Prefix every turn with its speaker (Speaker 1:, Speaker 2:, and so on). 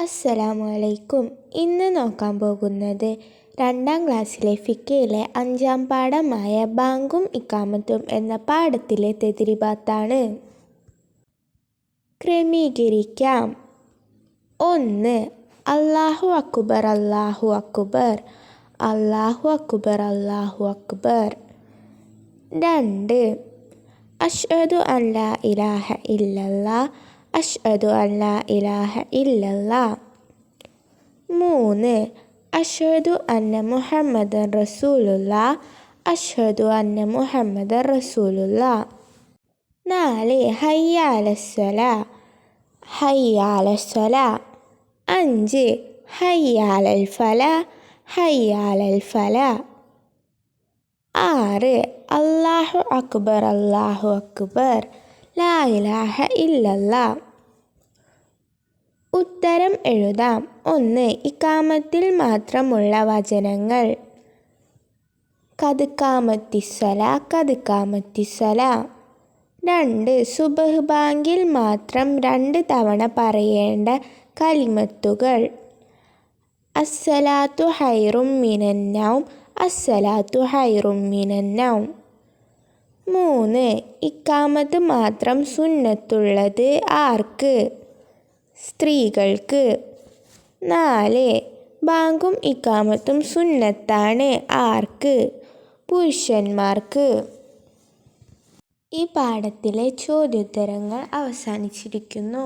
Speaker 1: അസ്സലാമു അലൈക്കും. ഇന്ന് നോക്കാൻ പോകുന്നത് 2ാം ക്ലാസ്സിലെ ഫിഖിലെ 5ാം പാഠമായ ബാങ്കും ഇഖാമത്തും എന്ന പാഠത്തിലെ തദ്രീബാത്താണ്. ക്രമീകരിക്കാം. 1. അല്ലാഹു അക്ബർ അല്ലാഹു അക്ബർ അല്ലാഹു അക്ബർ അല്ലാഹു അക്ബർ. 2. അഷ്ഹദു അൻ ലാ ഇലാഹ ഇല്ലല്ലാഹ് അഷ്ഹദു അൻ ലാ ഇലാഹ ഇല്ലല്ലാഹ്. 3. അഷ്ഹദു അന്ന മുഹമ്മദൻ റസൂലുള്ളാഹ് അഷ്ഹദു അന്ന മുഹമ്മദൻ റസൂലുള്ളാഹ്. 4. ഹയ്യ അലസ്സലാഹ് ഹയ്യ അലസ്സലാഹ്. 5. ഹയ്യ അലൽ ഫലാഹ് ഹയ്യ അലൽ ഫലാഹ്. 6. അല്ലാഹു അക്ബർ അല്ലാഹു അക്ബർ ലാ ഇലാഹ ഇല്ലല്ലാഹ്. ഉത്തരം എഴുതാം. 1. ഇഖാമത്തിൽ മാത്രമുള്ള വചനങ്ങൾ: ഖദ് ഖാമത്തിസ്സലാ ഖദ് ഖാമത്തിസ്സലാ. 2. സുബ്ഹ് ബാങ്കിൽ മാത്രം 2 തവണ പറയേണ്ട കലിമത്തുകൾ: അസ്സലാത്തു ഖൈറും മിനൻ നൗം അസ്സലാത്തു ഖൈറും മിനൻ നൗം. 3. ഇഖാമത്ത് മാത്രം സുന്നത്തുള്ളത് ആർക്ക്? സ്ത്രീകൾക്ക്. 4. ബാങ്കും ഇഖാമത്തും സുന്നത്താണ് ആർക്ക്? പുരുഷന്മാർക്ക്. ഈ പാഠത്തിലെ ചോദ്യോത്തരങ്ങൾ അവസാനിച്ചിരിക്കുന്നു.